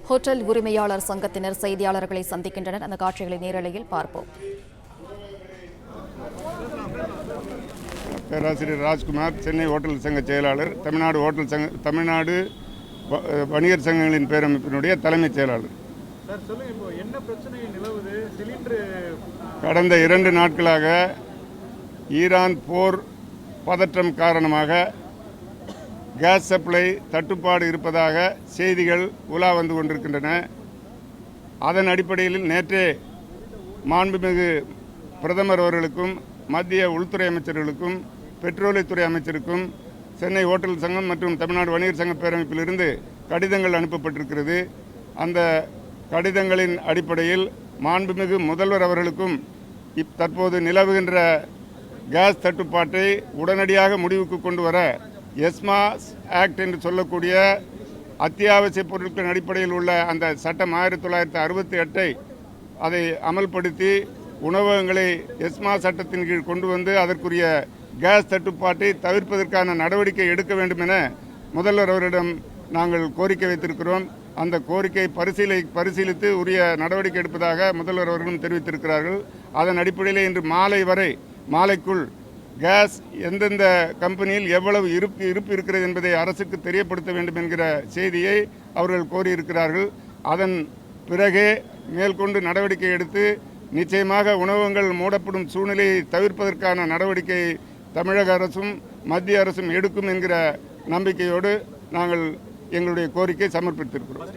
Hotel உரிமையாளர் சங்கத்தினர் செய்தியாளர்களை சந்திக்கின்றனர். அந்த காட்சிகளை நேரலையில் பார்ப்போம். பேராசிரியர் ராஜ்குமார், சென்னை ஹோட்டல் சங்க செயலாளர், தமிழ்நாடு வணிகர் சங்கங்களின் பேரமைப்பினுடைய தலைமைச் செயலாளர். கடந்த 2 நாட்களாக ஈரான் போர் பதற்றம் காரணமாக கேஸ் சப்ளை தட்டுப்பாடு இருப்பதாக செய்திகள் உலா வந்து கொண்டிருக்கின்றன. அதன் அடிப்படையில் நேற்றே மாண்புமிகு பிரதமர் அவர்களுக்கும் மத்திய உள்துறை அமைச்சர்களுக்கும் பெட்ரோலியத்துறை அமைச்சருக்கும் சென்னை ஹோட்டல் சங்கம் மற்றும் தமிழ்நாடு வணிகர் சங்க பேரமைப்பிலிருந்து கடிதங்கள் அனுப்பப்பட்டிருக்கிறது. அந்த கடிதங்களின் அடிப்படையில் மாண்புமிகு முதல்வர் அவர்களுக்கும் தற்போது நிலவுகின்ற கேஸ் தட்டுப்பாட்டை உடனடியாக முடிவுக்கு கொண்டு வர எஸ்மா ஆக்ட் என்று சொல்லக்கூடிய அத்தியாவசிய பொருட்களின் அடிப்படையில் உள்ள அந்த சட்டம் 1968 அதை அமல்படுத்தி உணவகங்களை எஸ்மா சட்டத்தின் கீழ் கொண்டு வந்து அதற்குரிய கேஸ் தட்டுப்பாட்டை தவிர்ப்பதற்கான நடவடிக்கை எடுக்க வேண்டும் என முதல்வர் அவரிடம் நாங்கள் கோரிக்கை வைத்திருக்கிறோம். அந்த கோரிக்கை பரிசீலித்து உரிய நடவடிக்கை எடுப்பதாக முதல்வர் அவர்களும் தெரிவித்திருக்கிறார்கள். அதன் அடிப்படையில் இன்று மாலைக்குள் கேஸ் எந்தெந்த கம்பெனியில் எவ்வளவு இருப்பு இருக்கிறது என்பதை அரசுக்கு தெரியப்படுத்த வேண்டும் என்கிற செய்தியை அவர்கள் கோரியிருக்கிறார்கள். அதன் பிறகே மேற்கொண்டு நடவடிக்கை எடுத்து நிச்சயமாக உணவகங்கள் மூடப்படும் சூழ்நிலையை தவிர்ப்பதற்கான நடவடிக்கை தமிழக அரசும் மத்திய அரசும் எடுக்கும் என்கிற நம்பிக்கையோடு நாங்கள் எங்களுடைய கோரிக்கை சமர்ப்பித்திருக்கிறோம்.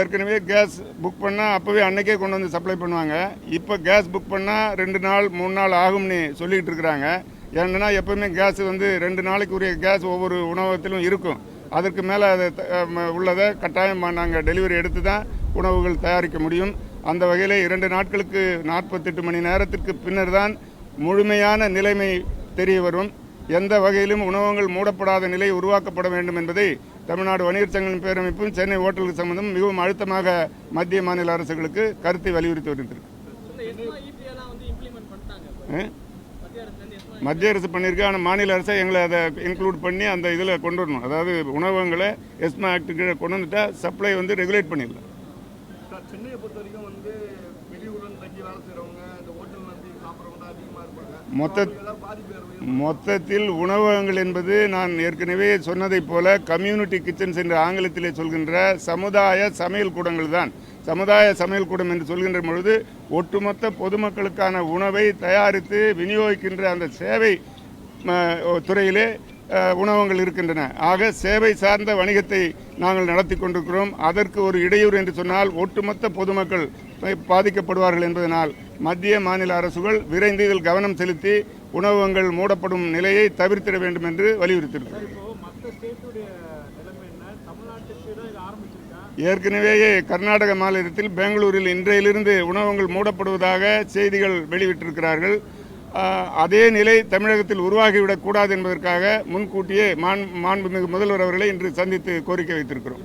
ஏற்கனவே கேஸ் புக் பண்ணால் அப்போவே அன்னைக்கே கொண்டு வந்து சப்ளை பண்ணுவாங்க. இப்போ கேஸ் புக் பண்ணால் 2 நாள் 3 நாள் ஆகும்னு சொல்லிக்கிட்டு இருக்கிறாங்க. ஏன்னா எப்போவுமே கேஸ் வந்து 2 நாளைக்கு உரிய கேஸ் ஒவ்வொரு உணவகத்திலும் இருக்கும். அதற்கு மேலே அதை உள்ளதை கட்டாயம் நாங்கள் டெலிவரி எடுத்து தான் உணவுகள் தயாரிக்க முடியும். அந்த வகையில் 2 நாட்களுக்கு 48 மணி நேரத்திற்கு பின்னர் தான் முழுமையான நிலைமை தெரிய வரும். எந்த வகையிலும் உணவகங்கள் மூடப்படாத நிலை உருவாக்கப்பட வேண்டும் என்பதை தமிழ்நாடு வணிகர் சங்கங்களின் பேரமைப்பும் சென்னை ஹோட்டல் சம்பந்தம் மிகவும் அழுத்தமாக மத்திய மாநில அரசுகளுக்கு கருத்தை வலியுறுத்தி வருகிறது. மத்திய அரசு பண்ணியிருக்கு, ஆனால் மாநில அரசை எங்களை அதை இன்க்ளூட் பண்ணி அந்த இதில் கொண்டு வரணும். அதாவது உணவகங்களை எஸ்மா ஆக்ட் கீழே கொண்டு வந்துட்டா சப்ளை வந்து ரெகுலேட் பண்ணிடலாம். சென்னையை பொறுத்த வரைக்கும் வந்து வெளியூரில் தங்கி வேலை செய்கிறவங்க இந்த ஹோட்டல் நம்பி சாப்பிட்றவங்க அதிகமாக இருப்பாங்க. மொத்தத்தில் உணவகங்கள் என்பது நான் ஏற்கனவே சொன்னதைப் போல கம்யூனிட்டி கிச்சன்ஸ் என்று ஆங்கிலத்திலே சொல்கின்ற சமுதாய சமையல் கூடங்கள் தான். சமுதாய சமையல் கூடம் என்று சொல்கின்ற பொழுது ஒட்டுமொத்த பொதுமக்களுக்கான உணவை தயாரித்து விநியோகிக்கின்ற அந்த சேவை துறையிலே உணவகங்கள் இருக்கின்றன. ஆக சேவை சார்ந்த வணிகத்தை நாங்கள் நடத்தி கொண்டிருக்கிறோம். அதற்கு ஒரு இடையூறு என்று சொன்னால் ஒட்டுமொத்த பொதுமக்கள் பாதிக்கப்படுவார்கள் என்பதனால் மத்திய மாநில அரசுகள் விரைந்து இதில் கவனம் செலுத்தி உணவகங்கள் மூடப்படும் நிலையை தவிர்த்திட வேண்டும் என்று வலியுறுத்தியிருக்கிறது. ஏற்கனவே கர்நாடக மாநிலத்தில் பெங்களூரில் இன்றையிலிருந்து உணவகங்கள் மூடப்படுவதாக செய்திகள் வெளியிட்டிருக்கிறார்கள். அதே நிலை தமிழகத்தில் உருவாகிவிடக் கூடாது என்பதற்காக முன்கூட்டியே மாண்புமிகு முதல்வர் அவர்களை இன்று சந்தித்து கோரிக்கை வைத்திருக்கிறோம்.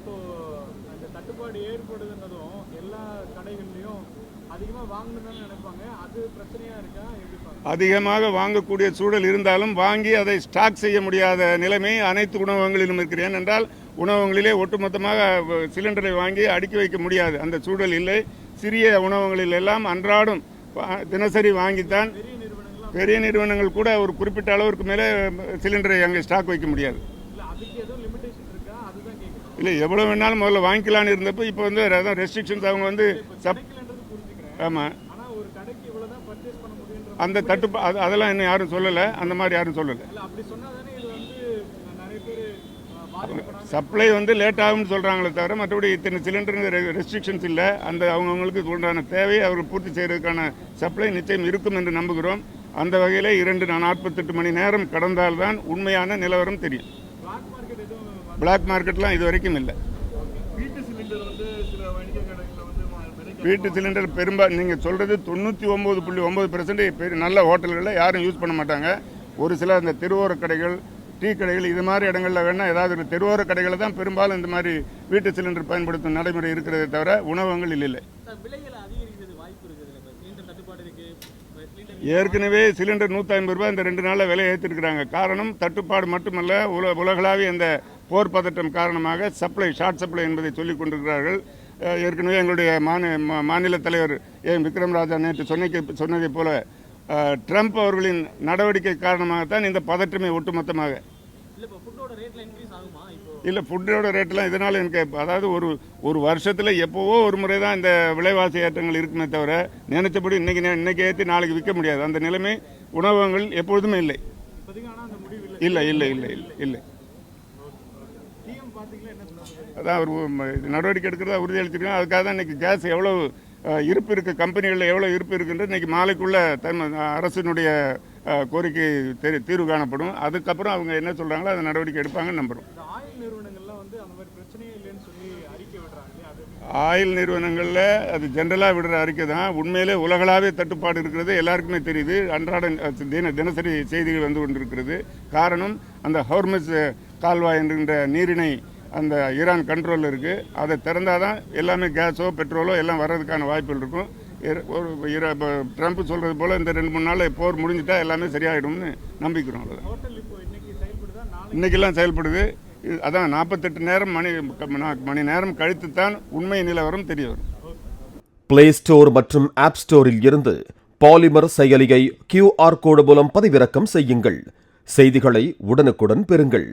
அதிகமாக வாங்கக்கூடிய சூழல் இருந்தாலும் வாங்கி அதை ஸ்டாக் செய்ய முடியாத நிலைமை அனைத்து உணவகங்களிலும் இருக்கிறேன் என்றால் உணவகங்களிலே ஒட்டுமொத்தமாக சிலிண்டரை வாங்கி அடுக்கி வைக்க முடியாது, அந்த சூழல் இல்லை. சிறிய உணவகங்களில் எல்லாம் அன்றாடம் தினசரி வாங்கித்தான் பெரிய நிறுவனங்கள் கூட ஒரு குறிப்பிட்ட அளவிற்கு மேலே சிலிண்டரை அங்கே ஸ்டாக் வைக்க முடியாது. இல்லை, எவ்வளோ வேணாலும் முதல்ல வாங்கிக்கலான்னு இருந்தப்போ இப்போ வந்து ரெஸ்ட்ரிக்ஷன்ஸ் அவங்க வந்து ஆமாம் அந்த அதெல்லாம் இன்னும் யாரும் சொல்லலை, அந்த மாதிரி யாரும் சொல்லலை. சப்ளை வந்து லேட் ஆகும்னு சொல்கிறாங்களே தவிர மற்றபடி இத்தனை சிலிண்டருங்கிற ரெஸ்ட்ரிக்ஷன்ஸ் இல்லை. அந்த அவங்கவுங்களுக்கு உண்டான தேவையை அவர்கள் பூர்த்தி செய்வதற்கான சப்ளை நிச்சயம் இருக்கும் என்று நம்புகிறோம். அந்த வகையில் 48 மணி நேரம் கடந்தால்தான் உண்மையான நிலவரம் தெரியும். பிளாக் மார்க்கெட்லாம் இது வரைக்கும் இல்லை. வீட்டு சிலிண்டர் பெரும்பாலும் நீங்கள் சொல்கிறது 99.9% நல்ல ஹோட்டல்களில் யாரும் யூஸ் பண்ண மாட்டாங்க. ஒரு சில அந்த தெருவோர கடைகள், டீ கடைகள், இது மாதிரி இடங்களில் வேணால் ஏதாவது தெருவோர கடைகளில் தான் பெரும்பாலும் இந்த மாதிரி வீட்டு சிலிண்டர் பயன்படுத்தும் நடைமுறை இருக்கிறதே தவிர உணவகங்கள் இல்லை. ஏற்கனவே சிலிண்டர் 150 ரூபாய் இந்த 2 நாளில் விலை ஏற்றிருக்கிறாங்க. காரணம் தட்டுப்பாடு மட்டுமல்ல, உலகளாவிய இந்த போர் பதட்டம் காரணமாக ஷார்ட் சப்ளை என்பதை சொல்லிக் கொண்டிருக்கிறார்கள். ஏற்கனவே எங்களுடைய மாநில தலைவர் விக்ரம் ராஜா நேற்று சொன்னதை போல ட்ரம்ப் அவர்களின் நடவடிக்கை காரணமாகத்தான் இந்த பதற்றமே ஒட்டுமொத்தமாக. இல்லை, ஃபுட்டோட ரேட்லாம் இதனால் எனக்கு அதாவது ஒரு வருஷத்தில் எப்போவோ ஒரு முறை தான் இந்த விலைவாசி ஏற்றங்கள் இருக்குமே தவிர நினைச்சபடி இன்னைக்கு ஏற்றி நாளைக்கு விற்க முடியாது. அந்த நிலைமை உணவகங்கள் எப்பொழுதுமே இல்லை. இல்லை இல்லை இல்லை இல்லை இல்லை அதான் அவர் நடவடிக்கை எடுக்கிறதா உறுதியளிச்சிருக்காங்க. அதுக்காக தான் இன்றைக்கி கேஸ் எவ்வளோ இருப்பு இருக்குது, கம்பெனிகளில் எவ்வளோ இருப்பு இருக்குன்றது இன்றைக்கி மாலைக்குள்ளே அரசினுடைய கோரிக்கை தீர்வு காணப்படும். அதுக்கப்புறம் அவங்க என்ன சொல்கிறாங்களோ அதை நடவடிக்கை எடுப்பாங்கன்னு நம்புகிறோம். ஆயில் நிறுவனங்களில் அது ஜென்ரலாக விடுற அறிக்கை தான். உண்மையிலே உலகளாவே தட்டுப்பாடு இருக்கிறது எல்லாருக்குமே தெரியுது. அன்றாட தினசரி செய்திகள் வந்து கொண்டிருக்கிறது. காரணம், அந்த ஹோர்மஸ் கால்வாய் என்கின்ற நீரிணை அந்த ஈரான் கண்ட்ரோலில் இருக்குது. அதை திறந்தால் தான் எல்லாமே கேஸோ பெட்ரோலோ எல்லாம் வர்றதுக்கான வாய்ப்புகள் இருக்கும். ட்ரம்ப் சொல்கிறது போல் இந்த 2-3 நாள் போர் முடிஞ்சிட்டா எல்லாமே சரியாயிடும்னு நம்பிக்கிறோம். அவ்வளோதான். இன்றைக்கெல்லாம் செயல்படுது. அதான் 48 மணி நேரம் கழித்து தான் உண்மை நிலவரம் தெரிய வரும். பிளே ஸ்டோர் மற்றும் ஆப் ஸ்டோரில் இருந்து பாலிமர் செயலியை QR கோடு மூலம் பதிவிறக்கம் செய்யுங்கள். செய்திகளை உடனுக்குடன் பெறுங்கள்.